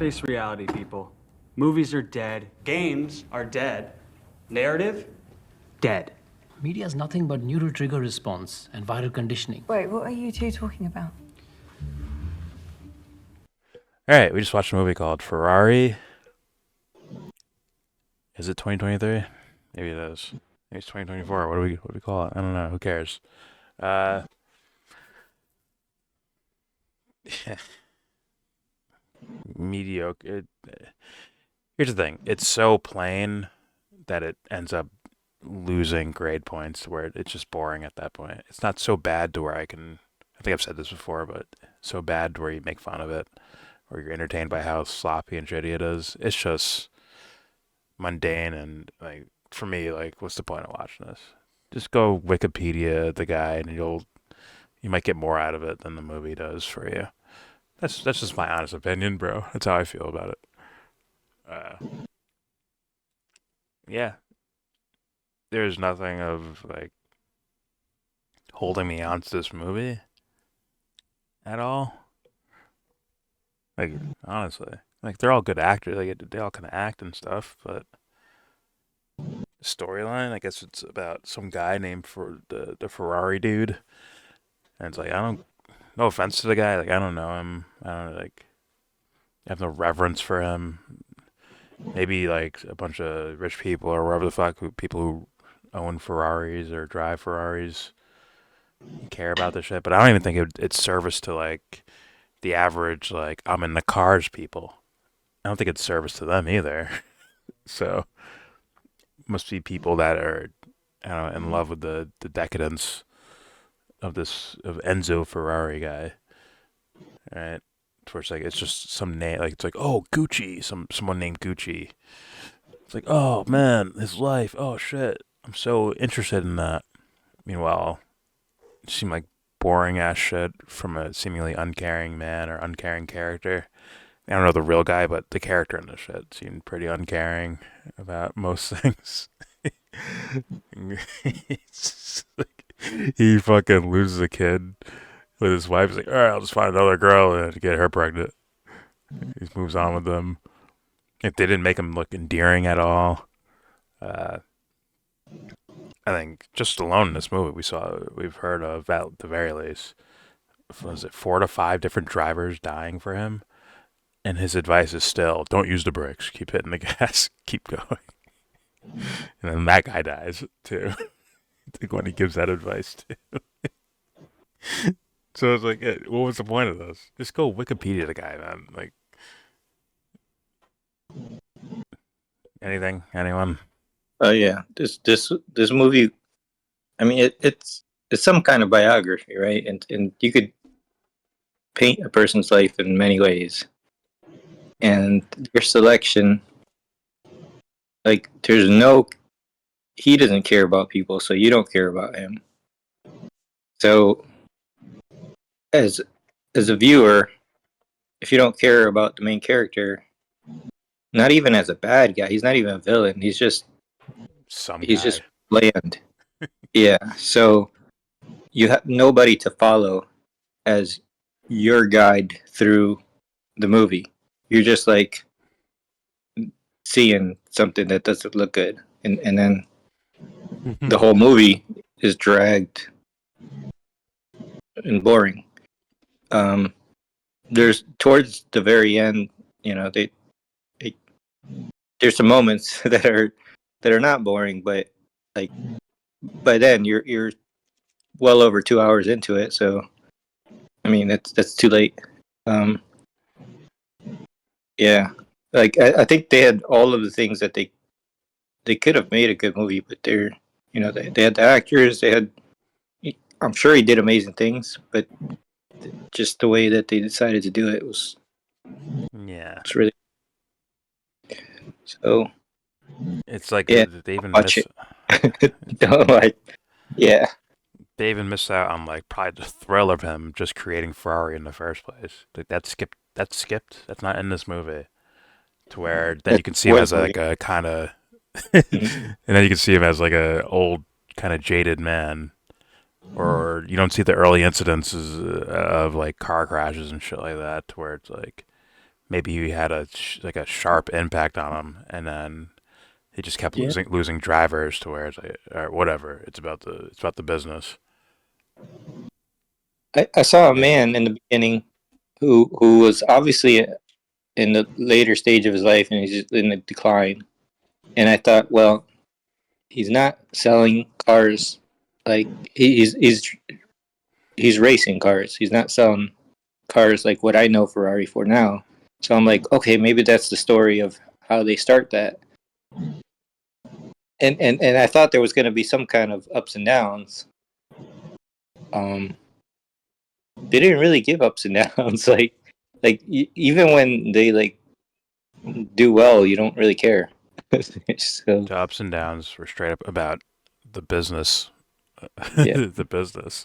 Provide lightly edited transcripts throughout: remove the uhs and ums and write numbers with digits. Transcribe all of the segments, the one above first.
Face reality, people. Movies are dead. Games are dead. Narrative? Dead. Media is nothing but neural trigger response and viral conditioning. Wait, what are you two talking about? All right, we just watched a movie called Ferrari. Is it 2023? Maybe it is. Maybe it's 2024. What do we call it? I don't know. Who cares? Uh, mediocre. Here's the thing. It's so plain that it ends up losing grade points where it's just boring at that point. It's not so bad to where I think I've said this before, but so bad to where you make fun of it or you're entertained by how sloppy and shitty it is. It's just mundane and like for me, like what's the point of watching this? Just go Wikipedia the guy and you might get more out of it than the movie does for you. That's just my honest opinion, bro. That's how I feel about it. Yeah. There's nothing of like holding me on to this movie at all. Like honestly, like they're all good actors. They all kind of act and stuff, but storyline, I guess it's about some guy named for the Ferrari dude, and it's like I don't. No offense to the guy, like I don't know him. I don't like. I have no reverence for him. Maybe like a bunch of rich people or wherever the fuck people who own Ferraris or drive Ferraris care about this shit. But I don't even think it's service to like the average like I'm in the cars people. I don't think it's service to them either. So must be people that are I don't know in love with the decadence of Enzo Ferrari guy. Right? Where it's like it's just some name like it's like oh Gucci someone named Gucci. It's like oh man his life oh shit I'm so interested in that. Meanwhile, it seemed like boring ass shit from a seemingly uncaring man or uncaring character. I don't know the real guy, but the character in the shit seemed pretty uncaring about most things. He fucking loses a kid with his wife. He's like, all right, I'll just find another girl and get her pregnant. He moves on with them. If they didn't make him look endearing at all, I think just alone in this movie we've heard of at the very least, was it 4 to 5 different drivers dying for him, and his advice is still don't use the brakes, keep hitting the gas, keep going. And then that guy dies too. Like when he gives that advice too. So it's like, what was the point of this? Just go Wikipedia the guy, man. Like, anyone? Oh yeah, this movie. I mean, it's some kind of biography, right? And you could paint a person's life in many ways, and your selection, like, he doesn't care about people, so you don't care about him. So, as a viewer, if you don't care about the main character, not even as a bad guy, he's not even a villain. He's just just bland. Yeah. So you have nobody to follow as your guide through the movie. You're just like seeing something that doesn't look good, and then the whole movie is dragged and boring. There's towards the very end, there's some moments that are not boring, but like by then you're well over 2 hours into it, so I mean that's too late. Yeah, like I think they had all of the things that they could have made a good movie, but they had the actors, I'm sure he did amazing things, but just the way that they decided to do it was it's really so. It's like yeah, they even watch miss. it. Yeah. They even missed out on like probably the thrill of him just creating Ferrari in the first place. Like that's skipped. That's not in this movie. To where then you can see him as like a kind of, and then you can see him as like a old kind of jaded man, or you don't see the early incidences of like car crashes and shit like that. To where it's like maybe he had like a sharp impact on him, and then he just kept Yeah. losing drivers to where it's like, or whatever. It's about the business. I saw a Yeah. man in the beginning who was obviously in the later stage of his life and he's just in a decline. And I thought, well, he's not selling cars like he's racing cars. He's not selling cars like what I know Ferrari for now. So I'm like, okay, maybe that's the story of how they start that. And I thought there was going to be some kind of ups and downs. They didn't really give ups and downs. Even when they like do well, you don't really care. So The ups and downs were straight up about the business, yeah, the business,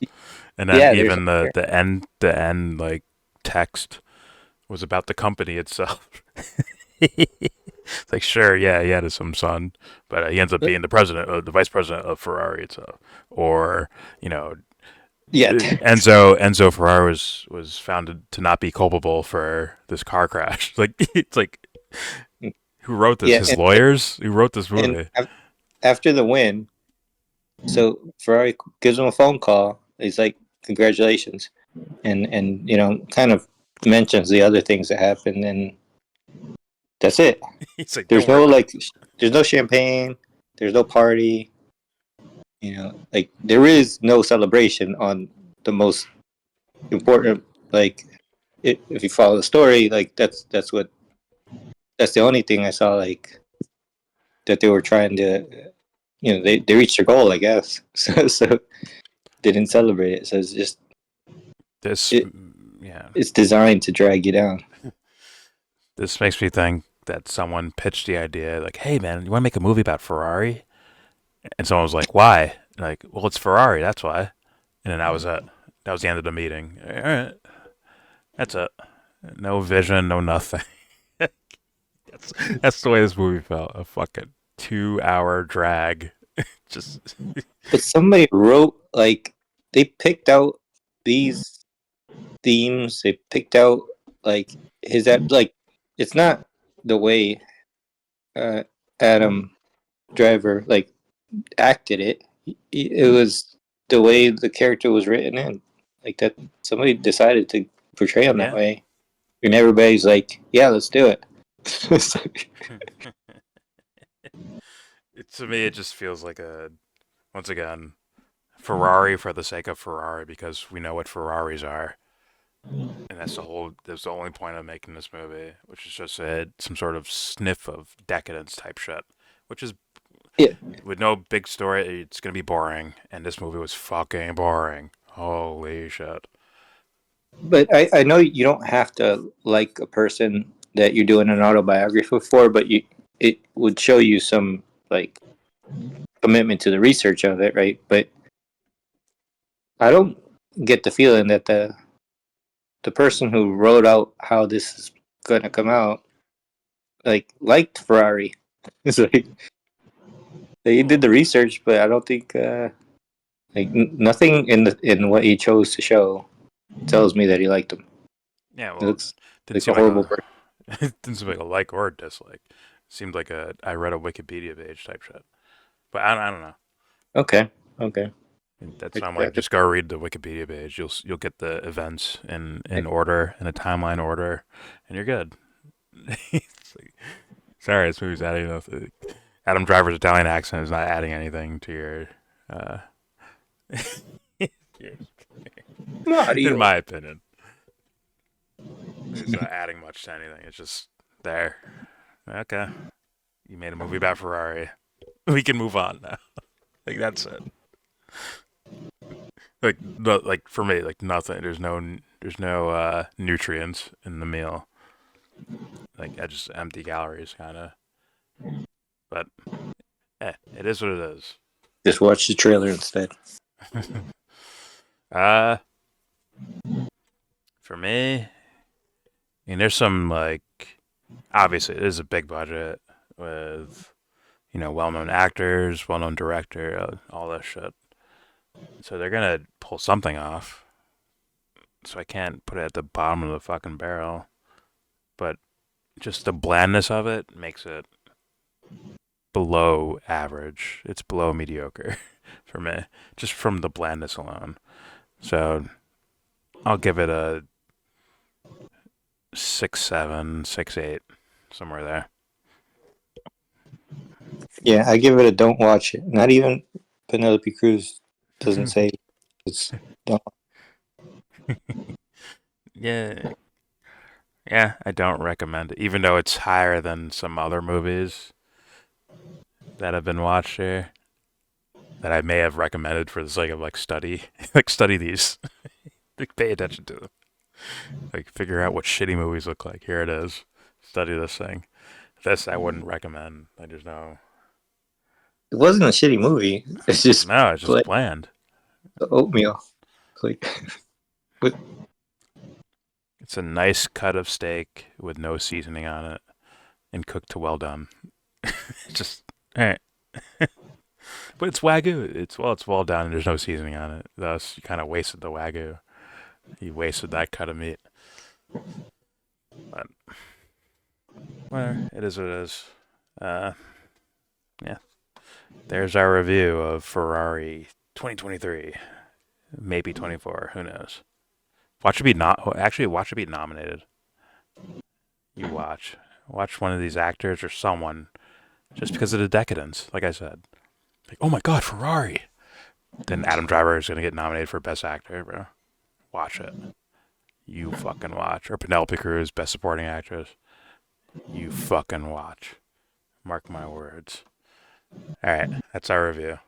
and then yeah. There's even the end like text was about the company itself. It's like, sure, yeah, he had some son, but he ends up being the vice president of Ferrari itself, or you know, yeah, Enzo Ferrari was found to not be culpable for this car crash. Like it's like, who wrote this? yeah. His lawyers? Who wrote this And movie? after the win, so Ferrari gives him a phone call. He's like, "Congratulations," and kind of mentions the other things that happened, and that's it. He's like, There's don't worry no about it. there's no champagne, there's no party. Like there is no celebration on the most important. Like if you follow the story, like that's the only thing I saw like that they were trying to. They reached their goal, I guess. So they didn't celebrate it. So it's just This, it yeah, it's designed to drag you down. this makes me think that someone pitched the idea, like, hey man, you want to make a movie about Ferrari? And someone was like, why? Like, well, it's Ferrari, that's why. And then that was it. That was the end of the meeting. All right, that's it. No vision, no nothing. That's the way this movie felt. A fucking 2 hour drag. Just But somebody wrote like they picked out these themes. They picked out like like it's not the way uh, Adam Driver like acted it. It was the way the character was written in. Like that, somebody decided to portray him that yeah. way, and everybody's like, "Yeah, let's do it." It's like, To me, it just feels like once again, Ferrari for the sake of Ferrari because we know what Ferraris are. And that's the only point of making this movie, which is just some sort of sniff of decadence type shit, which is yeah, with no big story, it's gonna be boring. And this movie was fucking boring. Holy shit! but I know you don't have to like a person that you're doing an autobiography for, but it would show you some like commitment to the research of it, right? But I don't get the feeling that the person who wrote out how this is gonna come out like liked Ferrari. It's like they did the research, but I don't think nothing in what he chose to show tells me that he liked him. Yeah, It well, looks didn't like seem a like horrible a person. it didn't seem like a like or a dislike. It seemed like I read a Wikipedia page type shit. But I don't know. Okay, okay. That's why I'm like, just go read the Wikipedia page. You'll get the events in order in a timeline order, and you're good. It's like, sorry, this movie's adding nothing. Adam Driver's Italian accent is not adding anything to your. Uh, in Mario. my opinion, it's not adding much to anything. It's just there. Okay, you made a movie about Ferrari. We can move on now. Like that's it. Like no, like for me, like nothing. There's no nutrients in the meal. Like I just empty calories, kind of. But it is what it is. Just watch the trailer instead. uh, for me, I mean, there's some like obviously it is a big budget with well-known actors, well-known director, all that shit. So they're gonna pull something off. So I can't put it at the bottom of the fucking barrel. But just the blandness of it makes it below average. It's below mediocre for me, just from the blandness alone. So I'll give it a 6.7, 6.8, somewhere there. Yeah, I give it a don't watch it. Not even Penelope Cruz doesn't say it's don't. Yeah, yeah, I don't recommend it, even though it's higher than some other movies that have been watched here that I may have recommended for the sake of like study, like study these, like pay attention to them, like figure out what shitty movies look like. Here it is, study this thing. This I wouldn't recommend. I just know. It wasn't a shitty movie. It's just No, it's just like bland. the oatmeal. It's like, but It's a nice cut of steak with no seasoning on it and cooked to well done. Just all right. But it's Wagyu. It's well done and there's no seasoning on it. Thus, you kind of wasted the Wagyu. You wasted that cut of meat. But whatever. It is what it is. Yeah. There's our review of Ferrari 2023. Maybe 24. Who knows? Watch it be watch it be nominated. You watch. Watch one of these actors or someone just because of the decadence, like I said. Like, oh my god, Ferrari. Then Adam Driver is going to get nominated for Best Actor, bro. Watch it. You fucking watch. Or Penelope Cruz, Best Supporting Actress. You fucking watch. Mark my words. Alright, that's our review.